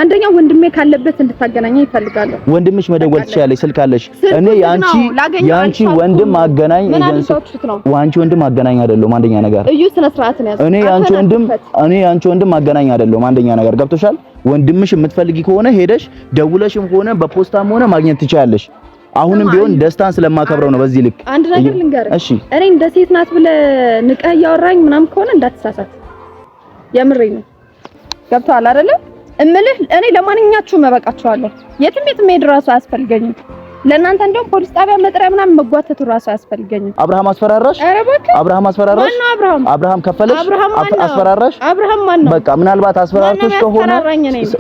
አንደኛ ወንድሜ ካለበት እንድታገናኘኝ ይፈልጋለሁ። ወንድምሽ መደወል ትችያለሽ፣ ስልክ አለሽ። እኔ ያንቺ ወንድም አገናኝ ዋንቺ ወንድም አገናኝ አይደለም። አንደኛ ነገር እዩ ስነ ስርዓት ነው ያዘው። እኔ ያንቺ ወንድም አገናኝ አይደለም። አንደኛ ነገር ገብቶሻል። ወንድምሽ የምትፈልጊ ከሆነ ሄደሽ ደውለሽም ሆነ በፖስታም ሆነ ማግኘት ትችያለሽ። አሁንም ቢሆን ደስታን ስለማከብረው ነው። በዚህ ልክ አንድ ነገር ልንገርህ። እሺ እኔ እንደ ሴት ናት ብለህ ንቀህ እያወራኝ ምናምን ከሆነ እንዳትሳሳት። የምሬኝ ነው። ገብቶሃል አይደለ? እምልህ እኔ ለማንኛችሁም እበቃችኋለሁ። የትም መሄድ ራሱ አያስፈልገኝም። ለእናንተ እንደውም ፖሊስ ጣቢያ መጥሪያ ምናምን መጓተቱ ራሱ አያስፈልገኝም። አብርሃም አስፈራራሽ? አብርሃም አስፈራራሽ? አብርሃም ከፈለሽ አስፈራራሽ? አብርሃም ማን ነው? በቃ ምናልባት አስፈራርቶሽ ከሆነ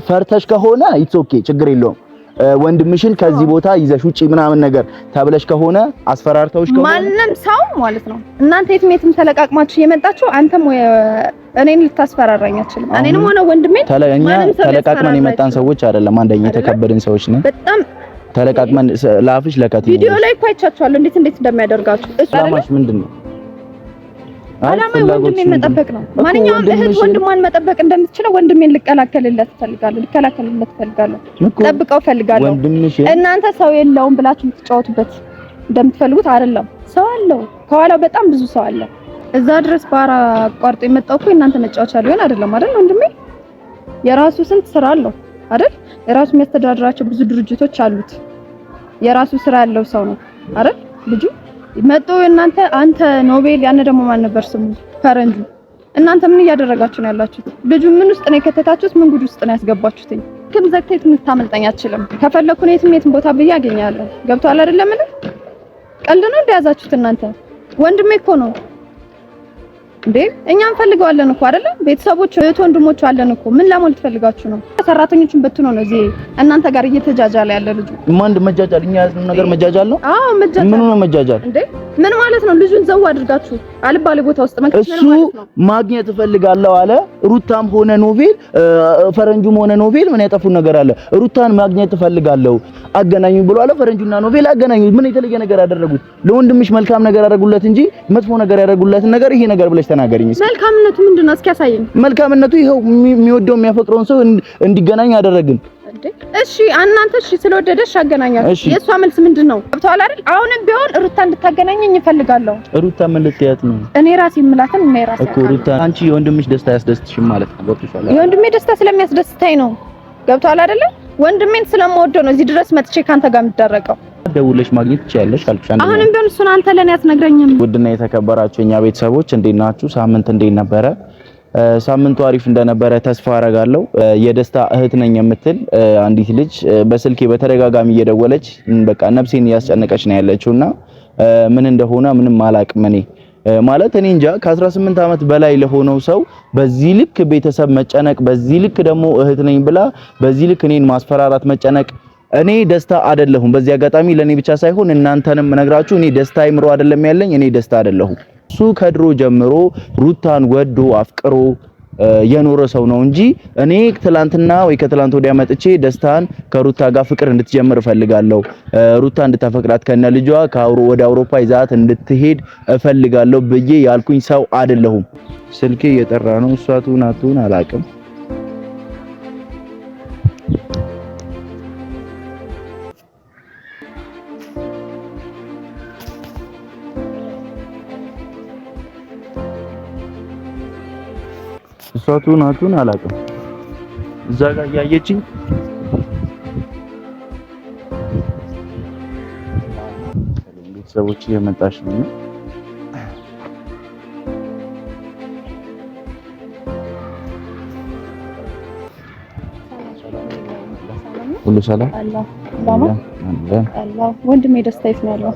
ፈርተሽ ከሆነ ኢትስ ኦኬ፣ ችግር የለውም። ወንድምሽን ከዚህ ቦታ ይዘሽ ውጪ ምናምን ነገር ተብለሽ ከሆነ አስፈራርተውሽ ከሆነ ማንንም ሰው ማለት ነው እናንተ የትም ተለቃቅማችሁ የመጣችሁ አንተም እኔን ልታስፈራራኝ አትችልም። እኔንም ሆነ ወንድሜን ተለቃቅመን የመጣን ሰዎች አይደለም። አንደኛ የተከበርን ሰዎች ነን። በጣም ተለቃቅመን ላፍሽ ለከት ቪዲዮ ላይ እኮ አይቻችኋለሁ እንዴት እንደሚያደርጋችሁ። ሰላማሽ ምንድነው? አላማው ወንድሜን መጠበቅ ነው። ማንኛውም እህት ወንድሟን መጠበቅ እንደምትችለው ወንድሜን ልከላከልለት ፈልጋለሁ። ጠብቀው ፈልጋለሁ። እናንተ ሰው የለውም ብላችሁ የምትጫወቱበት እንደምትፈልጉት አይደለም። ሰው አለው፣ ከኋላው በጣም ብዙ ሰው አለ። እዛ ድረስ ባራ አቋርጦ የመጣው እኮ እናንተ መጫወቻ ሊሆን አይደለም አይደል? ወንድሜ የራሱ ስንት ስራ አለው አይደል? የራሱ የሚያስተዳድራቸው ብዙ ድርጅቶች አሉት። የራሱ ስራ ያለው ሰው ነው አይደል? ልጁ መጥቶ እናንተ አንተ ኖቤል ያነ ደግሞ ማን ነበር ስሙ ፈረንጁ፣ እናንተ ምን እያደረጋችሁ ነው ያላችሁት? ልጁ ምን ውስጥ ነው የከተታችሁት? ምን ጉድ ውስጥ ነው ያስገባችሁት? ከም ዘግተት ልታመልጠኝ አትችልም። ከፈለኩ ነው የትም ቦታ ብዬ አገኛለሁ። ገብቷል አይደለም? ቀልድ ነው እንደያዛችሁት እናንተ። ወንድሜ እኮ ነው እንዴ! እኛም ፈልገዋለን እኮ አይደለም? ቤተሰቦች እህት ወንድሞች አለን እኮ። ምን ለሞል ትፈልጋችሁ ነው? ሰራተኞችን በትኖ ነው እዚህ እናንተ ጋር እየተጃጃለ ያለ ልጁ። ማን መጃጃል? እኛ ያዝነው ነገር መጃጃል ነው። አዎ መጃጃል። ምን ነው መጃጃል እንዴ? ምን ማለት ነው? ልጁን ዘው አድርጋችሁ አልባሌ ቦታ ውስጥ መክተት ማለት ነው። እሱ ማግኘት እፈልጋለሁ አለ። ሩታም ሆነ ኖቬል ፈረንጁም ሆነ ኖቬል ምን ያጠፉት ነገር አለ? ሩታን ማግኘት እፈልጋለሁ አገናኙ ብሎ አለ። ፈረንጁና ኖቬል አገናኙ። ምን የተለየ ነገር አደረጉት? ለወንድምሽ መልካም ነገር አደረጉለት እንጂ መጥፎ ነገር ያደረጉለትን ነገር ይሄ ነገር ብለሽ ተናገሪኝ። መልካምነቱ ምንድነው? እስኪ ያሳየኝ። መልካምነቱ ይሄው የሚወደው የሚያፈቅረውን ሰው እንዲገናኝ አደረግን። እሺ እናንተ እሺ ስለወደደሽ አገናኛችሁ። የሷ መልስ ምንድነው? ገብቷል አይደል? አሁንም ቢሆን ሩታ እንድታገናኘኝ እፈልጋለሁ። ሩታ ምን ልትያት ነው? እኔ ራሴ የምላትን እኔ ራሴ እኮ ሩታ፣ አንቺ የወንድምሽ ደስታ ያስደስትሽም ማለት ነው። ገብቶሻል? የወንድሜ ደስታ ስለሚያስደስተኝ ነው። ገብቷል አይደለ? ወንድሜን ስለምወደው ነው እዚህ ድረስ መጥቼ ካንተ ጋር የምደረቀው። ደውለሽ ማግኘት ትችያለሽ ካልኩሽ አሁንም ቢሆን እሱን አንተ ለኔ አትነግረኝም። ውድና የተከበራችሁ የኛ ቤተሰቦች እንዴት ናችሁ? ሳምንት እንዴት ነበረ? ሳምንቱ አሪፍ እንደነበረ ተስፋ አረጋለሁ። የደስታ እህት ነኝ የምትል አንዲት ልጅ በስልኬ በተደጋጋሚ እየደወለች በቃ ነፍሴን እያስጨነቀች ነው ያለችውና ምን እንደሆነ ምንም አላቅም። እኔ ማለት እኔ እንጃ ከ18 ዓመት በላይ ለሆነው ሰው በዚህ ልክ ቤተሰብ መጨነቅ፣ በዚህ ልክ ደግሞ እህት ነኝ ብላ በዚህ ልክ እኔን ማስፈራራት መጨነቅ እኔ ደስታ አይደለሁም። በዚህ አጋጣሚ ለኔ ብቻ ሳይሆን እናንተንም ነግራችሁ እኔ ደስታ አይምሮ አይደለም ያለኝ፣ እኔ ደስታ አይደለሁም። እሱ ከድሮ ጀምሮ ሩታን ወዶ አፍቅሮ የኖረ ሰው ነው እንጂ እኔ ትላንትና ወይ ከትላንት ወዲያ መጥቼ ደስታን ከሩታ ጋር ፍቅር እንድትጀምር እፈልጋለሁ፣ ሩታ እንድታፈቅራት ከነ ልጇ ወደ አውሮፓ ይዛት እንድትሄድ እፈልጋለሁ ብዬ ያልኩኝ ሰው አይደለሁም። ስልኬ እየጠራ ነው። እሷ ትሁን አትሁን አላውቅም። እሷቱን አቱን አላውቅም። እዛ ጋር ያየችኝ ቤተሰቦች እየመጣች ነው። ሁሉ ሰላም አላህ አላህ። ወንድሜ ደስታዬ ነው ያለው።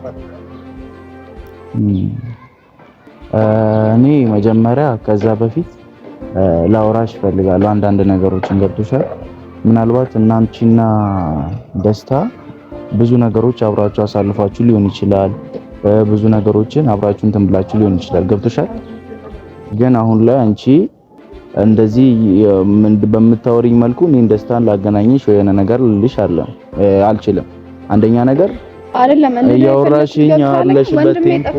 እኔ መጀመሪያ ከዛ በፊት ላውራሽ ፈልጋለሁ አንዳንድ ነገሮችን። ገብቶሻል? ምናልባት እናንቺና ደስታ ብዙ ነገሮች አብራችሁ አሳልፋችሁ ሊሆን ይችላል። ብዙ ነገሮችን አብራችሁ እንትን ብላችሁ ሊሆን ይችላል። ገብቶሻል? ግን አሁን ላይ አንቺ እንደዚህ በምታወሪኝ መልኩ እኔን ደስታን ላገናኝሽ ወይ የሆነ ነገር ልልሽ አልችልም። አንደኛ ነገር አይደለም እያወራሽኝ ያለሽበት ቴምፖ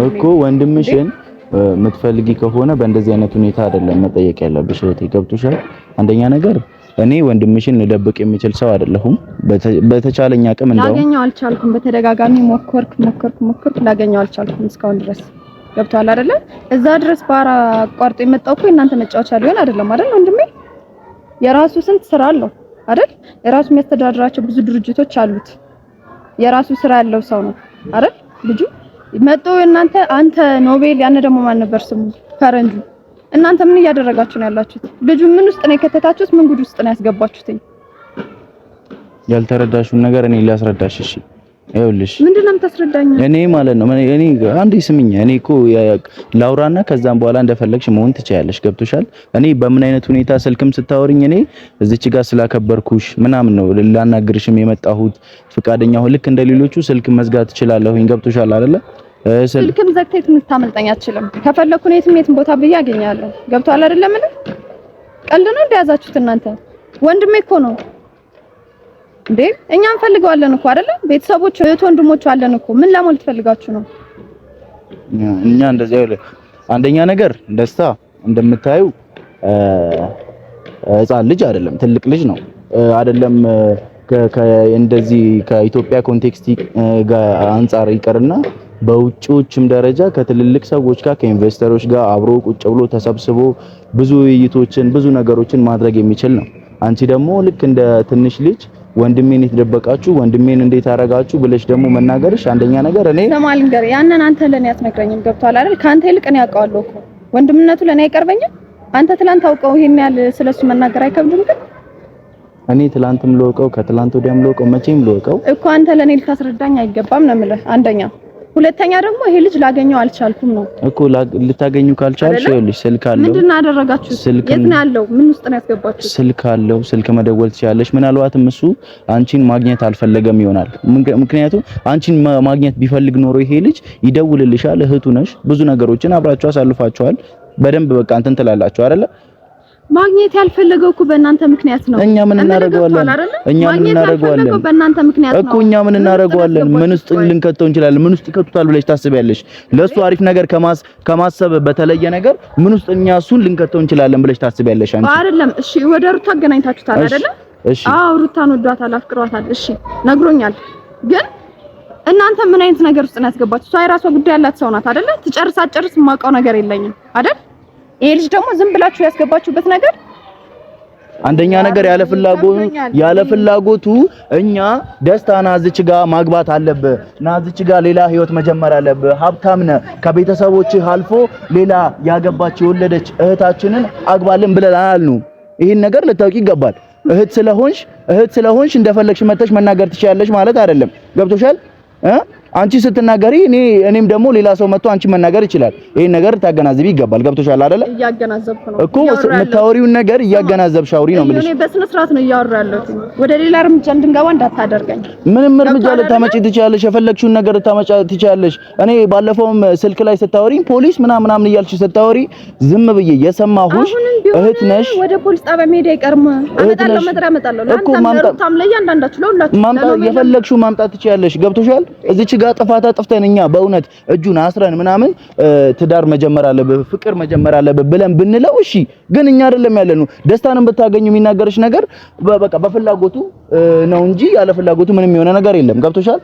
እኮ ወንድምሽን የምትፈልጊ ከሆነ በእንደዚህ አይነት ሁኔታ አይደለም መጠየቅ ያለብሽ እህቴ። ገብቶሻል? አንደኛ ነገር እኔ ወንድምሽን ልደብቅ የሚችል ሰው አይደለሁም። በተቻለኝ አቅም እንደው ላገኘው አልቻልኩም። በተደጋጋሚ ሞከርኩ ላገኘው አልቻልኩም እስካሁን ድረስ። ገብቷል አይደለ? እዛ ድረስ ባራ አቋርጦ የመጣው እኮ እናንተ መጫወቻ ሊሆን አይደለም አይደል? ወንድሜ የራሱ ስንት ስራ አለው አይደል? የራሱ የሚያስተዳድራቸው ብዙ ድርጅቶች አሉት። የራሱ ስራ ያለው ሰው ነው አይደል? ልጁ መጥቶ እናንተ አንተ ኖቤል ያን ደግሞ ማን ነበር ስሙ ፈረንጁ፣ እናንተ ምን እያደረጋችሁ ነው ያላችሁት? ልጁ ምን ውስጥ ነው የከተታችሁት? ምን ጉድ ውስጥ ነው ያስገባችሁት? ያልተረዳሽውን ነገር እኔ ላስረዳሽ። እሺ ይኸውልሽ፣ ምንድነው የምታስረዳኝ? እኔ ማለት ነው እኔ አንዴ ስሚኝ። እኔ እኮ ላውራና ከዛም በኋላ እንደፈለግሽ መሆን ትችያለሽ። ገብቶሻል? እኔ በምን አይነት ሁኔታ ስልክም ስታወሪኝ እኔ እዚች ጋር ስላከበርኩሽ ምናምን ነው ላናግርሽም የመጣሁት። ፍቃደኛ ሆነ ልክ እንደሌሎቹ ስልክ መዝጋት እችላለሁኝ። ገብቶሻል አይደለ? ስልክም ዘግተህ የምታመልጠኝ አትችልም። ከፈለኩ የትም ቦታ ብዬ አገኛለሁ። ገብቶሃል አይደለ? ምን ቀልድ ነው እንደያዛችሁት እናንተ? ወንድሜ እኮ ነው እንዴ! እኛም ፈልገዋለን እኮ አይደለ? ቤተሰቦች እህት ወንድሞች አለን እኮ። ምን ለሞል ትፈልጋችሁ ነው? እኛ እንደዚህ አይደል። አንደኛ ነገር ደስታ እንደምታዩ ህፃን ልጅ አይደለም፣ ትልቅ ልጅ ነው አይደለም። እንደዚህ ከኢትዮጵያ ኮንቴክስት ጋር አንፃር ይቀርና በውጪዎችም ደረጃ ከትልልቅ ሰዎች ጋር ከኢንቨስተሮች ጋር አብሮ ቁጭ ብሎ ተሰብስቦ ብዙ ውይይቶችን ብዙ ነገሮችን ማድረግ የሚችል ነው። አንቺ ደግሞ ልክ እንደ ትንሽ ልጅ ወንድሜን የተደበቃችሁ ወንድሜን እንዴት አረጋችሁ ብለሽ ደግሞ መናገርሽ አንደኛ ነገር እኔ ለማልንገር ያንን አንተ ለኔ አትነግረኝም። ገብቷል አይደል? ካንተ ይልቅ እኔ ያውቀዋለሁ እኮ ወንድምነቱ ለኔ አይቀርበኝም። አንተ ትላንት አውቀው ይሄን ያህል ስለሱ መናገር አይከብድም? ግን እኔ ትላንትም ልወቀው ከትላንት ወዲያም ልወቀው መቼም ልወቀው እኮ አንተ ለኔ ልታስረዳኝ አይገባም ነው የምልህ። አንደኛ ሁለተኛ ደግሞ ይሄ ልጅ ላገኘው አልቻልኩም ነው እኮ። ልታገኙ ካልቻልሽ ይኸውልሽ ስልክ አለው። ምንድን አደረጋችሁ? የት ነው ያለው? ምን ውስጥ ነው ያስገባችሁ? ስልክ አለው። ስልክ መደወል ትችላለሽ። ምናልባትም እሱ አንቺን ማግኘት አልፈለገም ይሆናል። ምክንያቱም አንቺን ማግኘት ቢፈልግ ኖሮ ይሄ ልጅ ይደውልልሻል። እህቱ ነሽ። ብዙ ነገሮችን አብራችሁ አሳልፋችኋል። በደንብ በቃ እንትን ትላላችሁ አይደለ? ማግኘት ያልፈለገው እኮ በእናንተ ምክንያት ነው። እኛ ምን እናደርገዋለን? በእናንተ ምክንያት ነው እኮ። እኛ ምን እናደርገዋለን? ምን ውስጥ ልንከተው እንችላለን? ምን ውስጥ ይከቱታል ብለሽ ታስቢያለሽ? ለሱ አሪፍ ነገር ከማሰብ በተለየ ነገር ምን ውስጥ እኛ እሱን ልንከተው እንችላለን ብለሽ ታስቢያለሽ? አንቺ አይደለም። እሺ ወደ ሩታ አገናኝታችሁታል አይደለ? እሺ አዎ፣ ሩታን ወዷታል፣ አፍቅሯታል። እሺ ነግሮኛል። ግን እናንተ ምን አይነት ነገር ውስጥ ነው ያስገባችሁ? እሷ የራሷ ጉዳይ ያላት ሰው ናት አይደለ? ትጨርስ የማውቀው ነገር የለኝም አይደል? ይሄ ልጅ ደግሞ ዝም ብላችሁ ያስገባችሁበት ነገር አንደኛ ነገር ያለ ፍላጎቱ እኛ ደስታና እዚች ጋር ማግባት አለብህ እና እዚች ጋር ሌላ ህይወት መጀመር አለብህ፣ ሀብታም ነህ፣ ከቤተሰቦችህ አልፎ ሌላ ያገባች የወለደች እህታችንን አግባልን ብለናል ነው። ይሄን ነገር ልታውቂ ይገባል። እህት ስለሆንሽ እንደፈለግሽ መተሽ መናገር ትችያለሽ ማለት አይደለም። ገብቶሻል? አንቺ ስትናገሪ እኔም ደግሞ ሌላ ሰው መጥቶ አንቺ መናገር ይችላል። ይሄን ነገር ታገናዝቢ ይገባል። ገብቶሻል አይደለ? እያገናዘብኩ ነው እኮ የምታወሪውን ነገር እያገናዘብሽ አውሪ ነው የምልሽ። እኔ በስነ ስርዓት ነው እያወራ ያለሁት። ወደ ሌላ እርምጃ እንድንገባ እንዳታደርገኝ። ምንም እርምጃ ልታመጪ ትችያለሽ፣ የፈለግሽውን ነገር ልታመጪ ትችያለሽ። እኔ ባለፈውም ስልክ ላይ ስታወሪኝ ፖሊስ ምናምን እያልሽ ስታወሪ ዝም ብዬ የሰማሁሽ እህት ነሽ። ወደ ፖሊስ ጣቢያ መሄድ አይቀርም። አመጣለሁ ለአንተም ለእያንዳንዳችሁ ለሁላችሁ የፈለግሽውን ማምጣት ትችያለሽ። ገብቶሻል? እዚች ጋር ጥፋት አጥፍተን እኛ በእውነት እጁን አስረን ምናምን ትዳር መጀመር አለብህ ፍቅር መጀመር አለብህ ብለን ብንለው እሺ። ግን እኛ አይደለም ያለነው። ደስታንም ብታገኙ የሚናገርሽ ነገር በቃ በፍላጎቱ ነው እንጂ ያለ ፍላጎቱ ምንም የሆነ ነገር የለም። ገብቶሻል?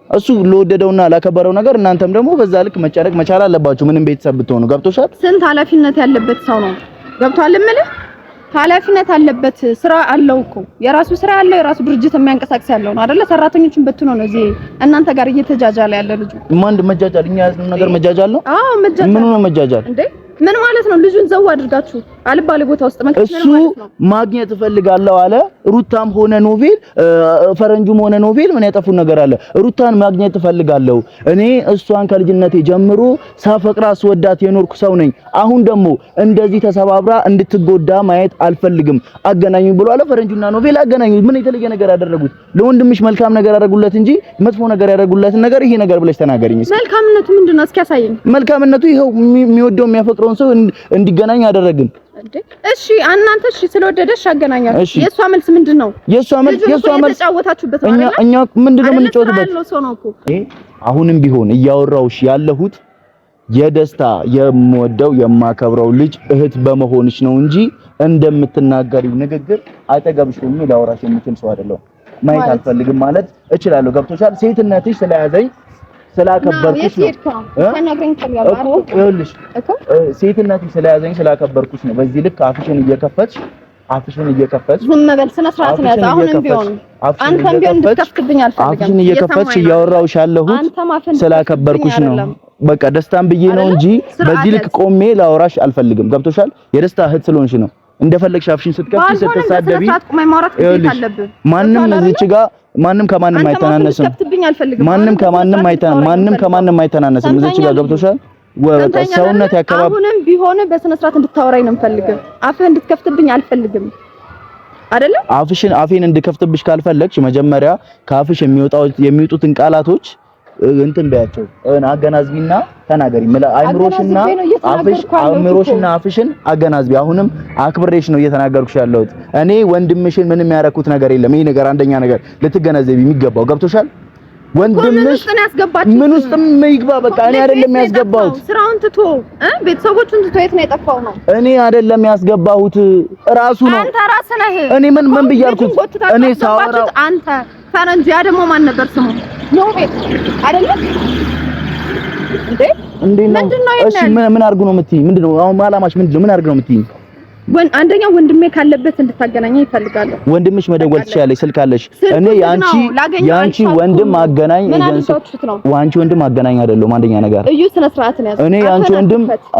እሱ ለወደደውና ላከበረው ነገር እናንተም ደግሞ በዛ ልክ መጨረቅ መቻል አለባችሁ። ምንም ቤተሰብ ብትሆኑ። ገብቶሻል? ስንት ኃላፊነት ያለበት ሰው ነው። ገብቷል? እምልህ ኃላፊነት አለበት። ስራ አለው እኮ የራሱ ስራ ያለው የራሱ ድርጅት የሚያንቀሳቅስ ያለው ነው አይደለ? ሰራተኞችን በትኖ ነው እዚህ እናንተ ጋር እየተጃጃለ ያለ ልጁ። ማን መጃጃል? እኛ ያዝነው ነገር መጃጃል ነው። አዎ መጃጃል። ምን ነው መጃጃል እንዴ? ምን ማለት ነው? ልጁን ዘው አድርጋችሁ አልባሌ ቦታ ውስጥ መክተት ምን ማለት ነው? ማግኘት እፈልጋለሁ አለ። ሩታም ሆነ ኖቬል ፈረንጁም ሆነ ኖቬል ምን ያጠፉት ነገር አለ? ሩታን ማግኘት እፈልጋለሁ እኔ እሷን ከልጅነቴ ጀምሮ ሳፈቅራ ስወዳት የኖርኩ ሰው ነኝ። አሁን ደግሞ እንደዚህ ተሰባብራ እንድትጎዳ ማየት አልፈልግም። አገናኙ ብሎ አለ። ፈረንጁና ኖቬል አገናኙ። ምን የተለየ ነገር ያደረጉት? ለወንድምሽ መልካም ነገር ያደረጉለት እንጂ መጥፎ ነገር ያደረጉለት ነገር ይሄ ነገር ብለሽ ተናገሪኝ። መልካምነቱ ምንድነው? እስኪ ያሳየኝ። መልካምነቱ ይሄው የሚወደው የሚያፈቅረው ሰው እንዲገናኝ አደረግን። እሺ እናንተ እሺ ስለወደደሽ አገናኛችሁ። የሷ መልስ ምንድነው? የሷ መልስ ተጫወታችሁበት ማለት እኛ ምንድነው የምንጫወትበት? አሁንም ቢሆን እያወራውሽ ያለሁት የደስታ የምወደው የማከብረው ልጅ እህት በመሆንሽ ነው እንጂ እንደምትናገሪው ንግግር አጠገብሽ ሆኜ ላወራሽ የምችል ሰው አይደለሁም። ማየት አልፈልግም ማለት እችላለሁ። ገብቶሻል? ሴትነትሽ ስለያዘኝ ስላከበርኩሽ ነው። ይኸውልሽ ሴትነትሽ ስለያዘኝ ስላከበርኩሽ ነው። በዚህ ልክ አፍሽን እየከፈትሽ ዝም በል፣ ስነ ስርዓት ነው። አሁንም ቢሆን አንተም ቢሆን እንድትከፍትብኝ አልፈልግም። አፍሽን እየከፈትሽ እያወራሁሽ ያለሁት ስላከበርኩሽ ነው። በቃ ደስታን ብዬ ነው እንጂ በዚህ ልክ ቆሜ ላወራሽ አልፈልግም። ገብቶሻል? የደስታ እህት ስለሆንሽ ነው እንደፈለግሽ አፍሽን ስትከፍቺ ስትሳደቢ። ማንም እዚች ጋር ማንም ከማንም አይተናነስም። ማንም ከማንም አይተናነስም እዚች ጋር። ገብቶሻል? ወጣ ሰውነት ያከባብ አሁንም ቢሆን በስነ ስርዓት እንድታወራኝ ነው የምፈልገው። አፍህን እንድትከፍትብኝ አልፈልግም። አይደለ? አፌን እንድከፍትብሽ ካልፈለግሽ መጀመሪያ ከአፍሽ የሚወጡትን ቃላቶች እንትን በያቸው አገናዝቢና ተናገሪ። አይምሮሽና አፍሽን አገናዝቢ። አሁንም አክብሬሽ ነው እየተናገርኩሽ ያለሁት። እኔ ወንድምሽን ምንም ያደረኩት ነገር የለም። ይሄ ነገር አንደኛ ነገር ልትገነዘቢ የሚገባው። ገብቶሻል? ወንድምሽ ምን ውስጥም ይግባ፣ በቃ እኔ አይደለም ያስገባሁት። ስራውን ትቶ ቤተሰቦቹን ትቶ የት ነው የጠፋው ነው? እኔ አይደለም ያስገባሁት ራሱ ነው። አንተ ራስህ ነህ። እኔ ምን ብያልኩት? እኔ ሳወራው አንተ ፈረንጅ ያ ደግሞ ማን ነበር ስሙ? ነው ቤት አይደለም እንዴ ነው? እሺ ምን አድርጉ ነው የምትይኝ? ምንድነው አሁን አላማሽ? ምንድነው ምን አድርጉ ነው የምትይኝ? አንደኛ ወንድሜ ካለበት እንድታገናኘኝ ይፈልጋሉ። ወንድምሽ መደወል ትችያለሽ፣ ስልክ አለሽ። እኔ ያንቺ ወንድም አገናኝ ኤጀንሲ ዋንቺ ወንድም አገናኝ አይደለም። አንደኛ ነገር እዩ ስነ ስርዓት ነው ያዝ።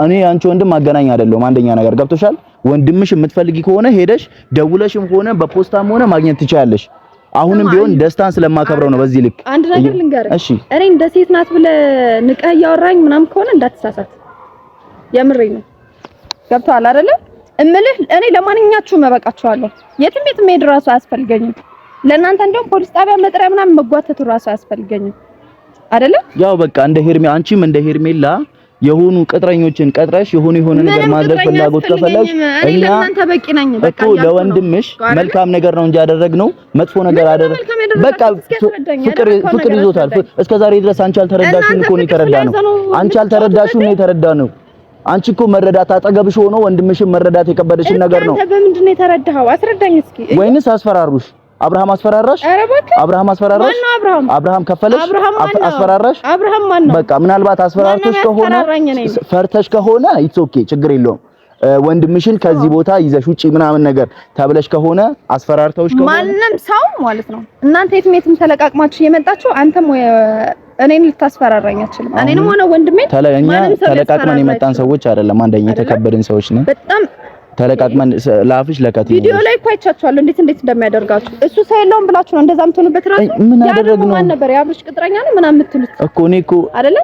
እኔ ያንቺ ወንድም አገናኝ አይደለም። አንደኛ ነገር ገብቶሻል? ወንድምሽ የምትፈልጊ ከሆነ ሄደሽ ደውለሽም ሆነ በፖስታም ሆነ ማግኘት ትችያለሽ። አሁንም ቢሆን ደስታን ስለማከብረው ነው በዚህ ልክ። አንድ ነገር ልንገርህ። እሺ እኔ እንደ ሴት ናት ብለህ ንቀህ እያወራኝ ምናምን ከሆነ እንዳትሳሳት። የምሬ ነው። ገብቶሃል አይደለ? እምልህ እኔ ለማንኛችሁም እበቃችኋለሁ። የትም መሄድ እራሱ አያስፈልገኝም። ለእናንተ እንደውም ፖሊስ ጣቢያ መጥሪያ ምናምን መጓተቱ እራሱ አያስፈልገኝም አይደለ? ያው በቃ አንቺም እንደ ሄርሜላ የሆኑ ቅጥረኞችን ቀጥረሽ የሆነ ነገር ማድረግ ፍላጎት ከፈለግሽ እኛ ለእናንተ በቂ ነኝ። በቃ ለወንድምሽ መልካም ነገር ነው እንጂ ያደረግነው መጥፎ ነገር አይደለም። በቃ ፍቅር ይዞታል። እስከዛሬ ድረስ አንቺ አልተረዳሽም እኮ ነው የተረዳነው። አንቺ አልተረዳሽም ነው የተረዳነው። አንቺ እኮ መረዳት አጠገብሽ ሆኖ ወንድምሽን መረዳት የከበደሽን ነገር ነው። አንተ በምንድን ነው የተረዳኸው? አስረዳኝ እስኪ። ወይንስ አስፈራሩሽ? አብርሃም አስፈራራሽ? አብርሃም አስፈራራሽ? አብርሃም ከፈለሽ አስፈራራሽ? አብርሃም ማን ነው? በቃ ምናልባት አስፈራርቶሽ ከሆነ ፈርተሽ ከሆነ ኢትስ ኦኬ፣ ችግር የለውም። ወንድምሽን ከዚህ ቦታ ይዘሽ ውጪ ምናምን ነገር ተብለሽ ከሆነ አስፈራርተውሽ ከሆነ ማንንም ሰው ማለት ነው እናንተ የትም ተለቃቅማችሁ የመጣችሁ አንተም እኔን ልታስፈራራኝ አትችልም። እኔንም ሆነ ወንድሜን ተለቃቅመን የመጣን ሰዎች አይደለም። አንደኛ የተከበርን ሰዎች ነን። በጣም ተለቃቅመን ለአፍሽ ለከት ቪዲዮ ላይ እኮ አይቻችኋለሁ እንዴት እንደሚያደርጋችሁ። እሱ ሰው የለውም ብላችሁ ነው እንደዛ የምትሆኑበት። ራሱ ምን አደረግነው? ማን ነበር የአብርሽ ቅጥረኛ ነው ምናምን የምትሉት እኮ እኔ እኮ አይደለ?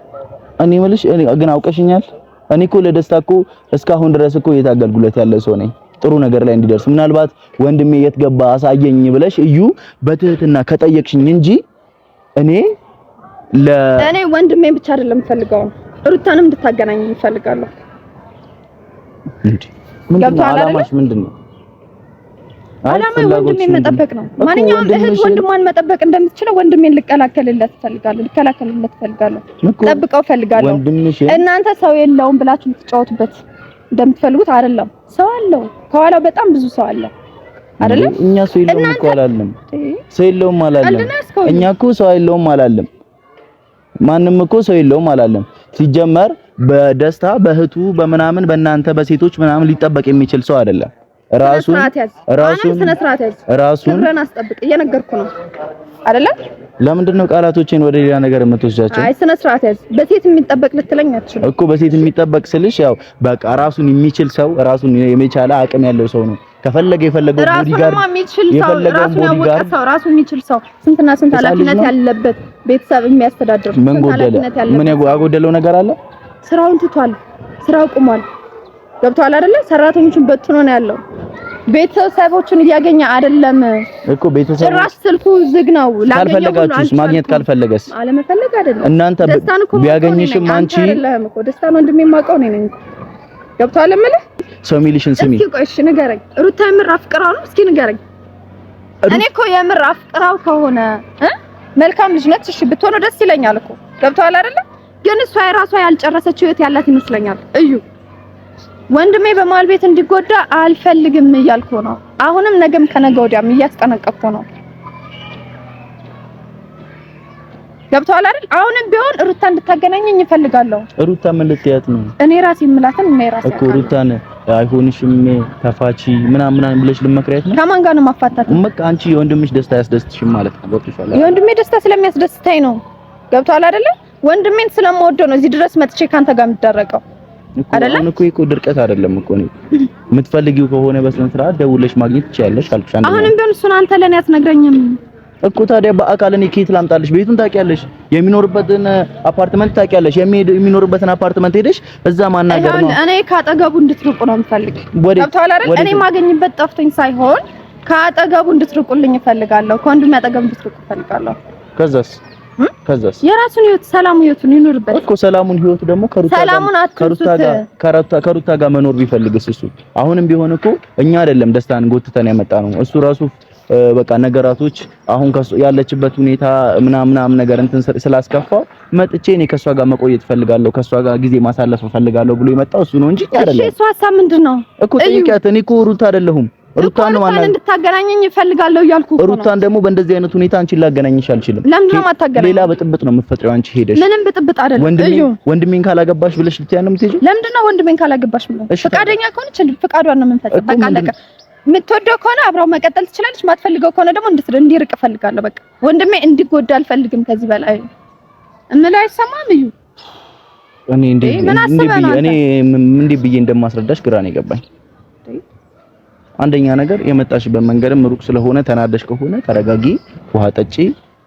እኔ የምልሽ ግን አውቀሽኛል። እኔ እኮ ለደስታ እኮ እስካሁን ድረስ እኮ የታገልኩለት ያለ ሰው ነኝ፣ ጥሩ ነገር ላይ እንዲደርስ። ምናልባት ወንድሜ የት ገባ አሳየኝ ብለሽ እዩ በትህትና ከጠየቅሽኝ እንጂ እኔ ወንድሜን ብቻ አይደለም ፈልጋው ሩታንም እንድታገናኝ እንፈልጋለሁ። ምንድነው አላማሽ? ምንድነው አላማው? ወንድሜን መጠበቅ ነው። ማንኛውም እህት ወንድሟን መጠበቅ እንደምትችለው ወንድሜን ልከላከልለት ፈልጋለሁ። ጠብቀው ፈልጋለሁ። እናንተ ሰው የለውም ብላችሁ ልትጫወቱበት እንደምትፈልጉት አይደለም። ሰው አለው፣ ከኋላው በጣም ብዙ ሰው አለ አይደለ? እኛ ሰው የለውም እኮ አላለም። ሰው የለውም አላለም። እኛ እኮ ሰው የለውም አላለም። ማንም እኮ ሰው የለውም አላለም። ሲጀመር በደስታ በእህቱ በምናምን በእናንተ በሴቶች ምናምን ሊጠበቅ የሚችል ሰው አይደለም። ራሱን ክብረን አስጠብቅ እየነገርኩ ነው አይደለ? ለምንድን ነው ቃላቶችን ወደ ሌላ ነገር የምትወስጃቸው? አይ ስነ ስርዓት ያዝ። በሴት የሚጠበቅ ልትለኝ አትችልም እኮ። በሴት የሚጠበቅ ስልሽ ያው በቃ ራሱን የሚችል ሰው ራሱን የመቻለ አቅም ያለው ሰው ነው። ከፈለገ የፈለገው ቦዲጋርድ ራሱ የሚችል ሰው ስንትና ስንት ኃላፊነት ያለበት ቤተሰብ የሚያስተዳድር ምን ያጎደለው ነገር አለ? ስራውን ትቷል። ስራው ቆሟል። ገብቷል አይደለ? ሰራተኞቹን በትኖ ነው ያለው። ቤተሰቦቹን እያገኘ አይደለም እኮ። ቤተሰብ ጭራሽ ስልኩ ዝግ ነው። ካልፈለጋችሁስ ማግኘት ካልፈለገስ አለመፈለግ አይደለም። እናንተ ቢያገኝሽም አንቺ አይደለም እኮ ደስታን ወንድሜ የማውቀው እኔ ነኝ። ገብቷል እምልህ ሰው ሚልሽን ስሚ። እስኪ ቆይ እሺ ንገረኝ። ሩታ የምር አፍቅራው ነው? እስኪ ንገረኝ። እኔ እኮ የምር አፍቅራው ከሆነ መልካም ልጅ ነች። እሺ ብትሆነ ደስ ይለኛል እኮ። ገብቷል አይደለ? ግን እሷ የራሷ ያልጨረሰችው ህይወት ያላት ይመስለኛል። እዩ ወንድሜ በመሀል ቤት እንዲጎዳ አልፈልግም እያልኩ ነው። አሁንም ነገም ከነገ ወዲያም እያስጠነቀቅኩ ነው። ገብቶሃል አይደል? አሁንም ቢሆን ሩታ እንድታገናኘኝ እፈልጋለሁ። ሩታ ምን ልትያት ነው? እኔ ራሴ የምላትን እኔ ራሴ እኮ ሩታን አይሆንሽም ተፋቺ ምናምን ብለሽ ልመክሪያት ነው? ከማን ጋር ነው ማፋታት? በቃ አንቺ የወንድምሽ ደስታ ያስደስትሽም ማለት ነው። ገብቶሻል? የወንድሜ ደስታ ስለሚያስደስተኝ ነው። ገብቶሃል አይደለ? ወንድሜን ስለምወደው ነው እዚህ ድረስ መጥቼ ካንተ ጋር የምደረቀው አይደለ? እኮ ድርቀት አይደለም እኮ ነው። የምትፈልጊው ከሆነ በስነ ስርዓት ደውለሽ ማግኘት ትችያለሽ አልኩሽ። አሁንም ቢሆን እሱን አንተ ለኔ አትነግረኝም እኮ ታዲያ በአካል እኔ ከየት ላምጣልሽ? ቤቱን ታውቂያለሽ፣ የሚኖርበትን አፓርትመንት ታውቂያለሽ። የሚኖርበትን አፓርትመንት ሄደሽ እዛ ማናገር ነው። እኔ ካጠገቡ እንድትርቁ ነው የምፈልግ። ገብቶሃል አይደል? እኔ ማገኝበት ጠፍቶኝ ሳይሆን ካጠገቡ እንድትርቁልኝ እፈልጋለሁ። ከወንድሜ አጠገቡ እንድትርቁ እፈልጋለሁ። ከዛስ የራሱን ህይወት ሰላሙ ህይወቱን ይኖርበት እኮ። ሰላሙን ህይወቱ ደግሞ ከሩታ ጋር መኖር ቢፈልግስ እሱ አሁንም ቢሆን እኮ እኛ አይደለም ደስታን ጎትተን ያመጣ ነው እሱ ራሱ በቃ ነገራቶች አሁን ያለችበት ሁኔታ ምናምን ነገር እንትን ስላስከፋው መጥቼ እኔ ከሷ ጋር መቆየት ፈልጋለሁ ከሷ ጋር ጊዜ ማሳለፍ ፈልጋለሁ ብሎ የመጣው እሱ ነው እንጂ አይደለም። እሺ እሱ ሀሳብ ምንድነው እኮ ጠይቂያት። እኔ እኮ ሩታ አይደለሁም ሩታን ነው ማለት እንድታገናኘኝ እፈልጋለሁ እያልኩ እኮ ነው። ሩታን ደግሞ በእንደዚህ አይነት ሁኔታ አንቺን ላገናኝሽ አልችልም። ለምን ነው ማታገናኝ? ሌላ ብጥብጥ ነው የምትፈጥሪው አንቺ ሄደሽ። ምንም ብጥብጥ አይደለም። ወንድሜን ካላገባሽ ብለሽ ልትያ ነው የምትሄጂው። ለምንድን ነው ወንድሜን ካላገባሽ ብለሽ? ፈቃደኛ ከሆነች ፍቃዷን ነው የምንፈጽም። በቃ አለቀ። የምትወደው ከሆነ አብራው መቀጠል ትችላለች። ማትፈልገው ከሆነ ደግሞ እንዲርቅ እፈልጋለሁ። በቃ ወንድሜ እንዲጎዳ አልፈልግም። ከዚህ በላይ እምልህ አይሰማም። እዩ እኔ እንዴ ብዬ እንደማስረዳሽ ግራ ነው የገባኝ። አንደኛ ነገር የመጣሽበት መንገድም ሩቅ ስለሆነ ተናደሽ ከሆነ ተረጋጊ፣ ውሃ ጠጪ።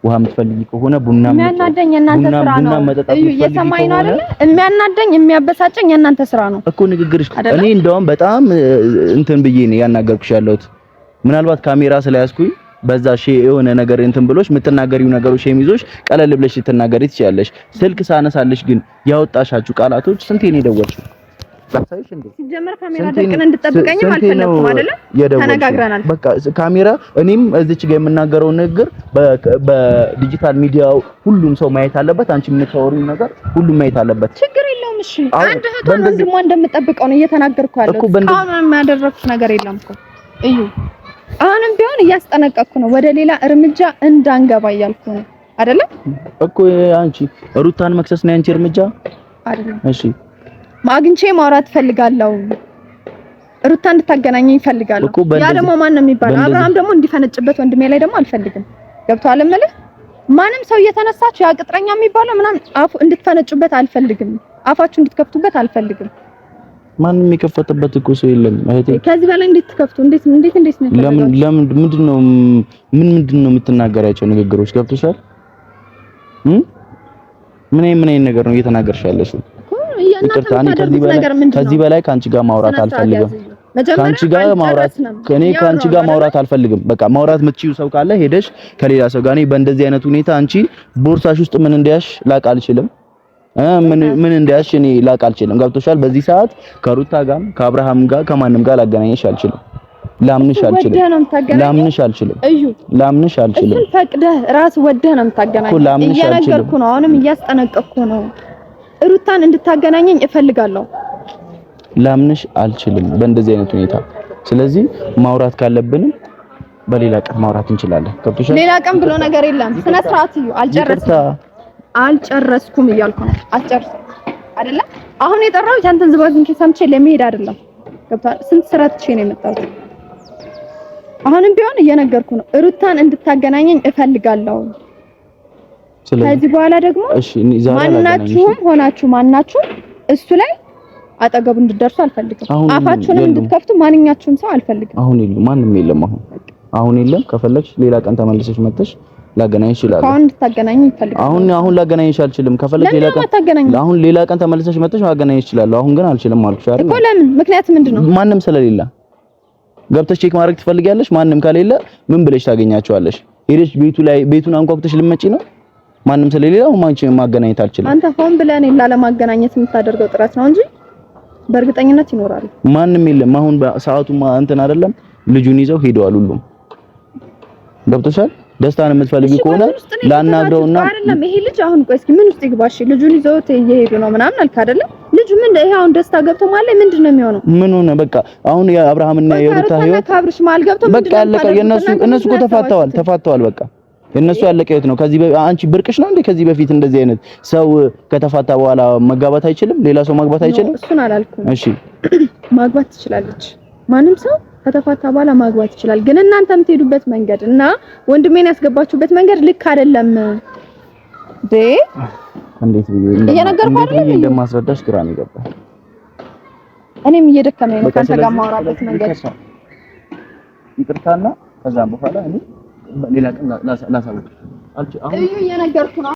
ውሃ የምትፈልጊ ከሆነ ቡና የሚያናደኝ የእናንተ ስራ ነው። እዩ እየሰማኝ ነው አይደል? የሚያናደኝ የሚያበሳጨኝ የእናንተ ስራ ነው እኮ ንግግርሽ። እኔ እንደውም በጣም እንትን ብዬ ነው ያናገርኩሽ ያለሁት። ምናልባት ካሜራ ስለያዝኩኝ በዛ የሆነ ነገር እንትን ብሎሽ የምትናገሪው ነገሮች የሚይዞሽ ቀለል ብለሽ ልትናገሪ ትችያለሽ። ስልክ ሳነሳልሽ ግን ያወጣሻችሁ ቃላቶች ስንቴ ነው የደወልሽው? ላሳይሽ እንዴ? ሲጀመር ካሜራ ደቅን እንድትጠብቀኝም አልፈለኩም አይደለ? ተነጋግረናል። በቃ ካሜራ እኔም እዚች ጋር የምናገረው ንግግር በዲጂታል ሚዲያው ሁሉም ሰው ማየት አለበት። አንቺ የምታወሪው ነገር ሁሉም ማየት አለበት። ችግር የለውም። እሺ አንድ እህቷ ወንድሟ እንደምጠብቀው ነው እየተናገርኩ ያለው። አሁን የሚያደርኩት ነገር የለም እኮ እዩ። አሁንም ቢሆን እያስጠነቀቅኩ ነው፣ ወደ ሌላ እርምጃ እንዳንገባ እያልኩ ነው አይደለ? እኮ አንቺ ሩታን መክሰስ ነው አንቺ እርምጃ አይደለም። እሺ ማግኝቼ ማውራት ፈልጋለሁ። ሩታ እንድታገናኘኝ ፈልጋለሁ። ያ ደግሞ ማን ነው የሚባለው? አብርሃም ደግሞ እንዲፈነጭበት ወንድሜ ላይ ደግሞ አልፈልግም። ገብቶሃል እምልህ? ማንም ሰው እየተነሳችሁ ያ ቅጥረኛ የሚባለው ምናምን አፉ እንድትፈነጩበት አልፈልግም። አፋችሁ እንድትከፍቱበት አልፈልግም። ማንም የከፈተበት እኮ ሰው የለም እህቴ። ከዚህ በላይ እንድትከፍቱ እንዴት ነው? ለምን ምንድነው የምትናገራቸው ንግግሮች? ገብቶሻል? ምን ነገር ነው እየተናገርሽ ያለሽው? ከዚህ በላይ ካንቺ ጋር ማውራት አልፈልግም። ካንቺ ጋር ማውራት አልፈልግም። በቃ ማውራት የምትችይው ሰው ካለ ሄደሽ ከሌላ ሰው ጋር። እኔ በእንደዚህ አይነት ሁኔታ አንቺ ቦርሳሽ ውስጥ ምን እንደያሽ ላቅ አልችልም። ምን እንደያሽ እኔ ላቅ አልችልም። ገብቶሻል? በዚህ ሰዓት ከሩታ ጋር ከአብርሃም ጋር ከማንም ጋር ላገናኘሽ አልችልም። ላምንሽ አልችልም። እሱን ፈቅደህ ራስ ወደህ ነው የምታገናኘው። እየነገርኩ ነው። አሁንም እያስጠነቀቅኩ ነው። ሩታን እንድታገናኘኝ እፈልጋለሁ። ላምንሽ አልችልም በእንደዚህ አይነት ሁኔታ። ስለዚህ ማውራት ካለብንም በሌላ ቀን ማውራት እንችላለን። ገብቶሻል? ሌላ ቀን ብሎ ነገር የለም። ስነ ስርዓት እዩ። አልጨረስኩም እያልኩ ነው። አልጨርስም አይደለ? አሁን የጠራሁት ያንተን ዝባዝንኪ ሰምቼ ለመሄድ አይደለም። ገብቶሃል? ስንት ስራ ትቼ ነው የመጣሁት። አሁንም ቢሆን እየነገርኩ ነው። ሩታን እንድታገናኘኝ እፈልጋለሁ። ከዚህ በኋላ ደግሞ ማናችሁም ሆናችሁ እሱ ላይ አጠገቡ እንድትደርሱ አልፈልግም። አፋችሁንም እንድትከፍቱ ማንኛችሁም ሰው አልፈልግም። አሁን ማንም የለም። አሁን የለም። ከፈለግሽ ሌላ ቀን ተመልሰሽ መጥተሽ ላገናኝሽ ይችላል። አሁን እንድታገናኝ ይፈልጋል። አሁን ላገናኝሽ አልችልም። ከፈለግሽ ሌላ ቀን ተመልሰሽ መጥተሽ ላገናኝሽ ይችላል። አሁን ግን አልችልም አልኩሽ አይደል? እኮ ለምን? ምክንያት ምንድነው? ማንም ስለሌለ ገብተሽ ቼክ ማድረግ ትፈልጊያለሽ። ማንም ከሌለ ምን ብለሽ ታገኛቸዋለሽ? ሄደሽ ቤቱን አንኳኩተሽ ልመጪ ነው? ማንም ስለሌለው ማገናኘት አልችልም። አንተ ሆን ብለህ እኔን ላለማገናኘት የምታደርገው ጥረት ነው እንጂ በእርግጠኝነት ይኖራል። ማንም የለም። አሁን በሰዓቱ እንትን አይደለም። ልጁን ይዘው ሄደዋል ሁሉም። ገብቶሻል? ደስታን የምትፈልጊ ከሆነ ላናግረውና አይደለም ይሄ ልጅ አሁን ቆይ እስኪ ምን ውስጥ ይግባሽ? ልጁን ይዘውት እየሄዱ ነው ምናምን አልክ አይደለ? ልጁ ምን ይሄ አሁን ደስታ ገብቶ ማለት ምንድነው የሚሆነው? ምን ሆነ? በቃ አሁን የአብርሃምና የሩታ ህይወት በቃ ያለቀ። እነሱ እኮ ተፋተዋል በቃ የነሱ ያለቀ ህይወት ነው። ከዚህ አንቺ ብርቅሽ ነው እንዴ? ከዚህ በፊት እንደዚህ አይነት ሰው ከተፋታ በኋላ መጋባት አይችልም? ሌላ ሰው ማግባት አይችልም? እሱን አላልኩም። እሺ ማግባት ትችላለች። ማንም ሰው ከተፋታ በኋላ ማግባት ይችላል። ግን እናንተ የምትሄዱበት መንገድ እና ወንድሜን ያስገባችሁበት መንገድ ልክ አይደለም። እንዴት ብዬ እንደማስረዳሽ ግራ ነው የገባኝ። እኔም እየደከመኝ ነው ካንተ ጋር ማውራበት መንገድ። ይቅርታና ከዛም በኋላ እኔ ሌላ ቀን ላሳውቅ። አሁን እየነገርኩ ነው።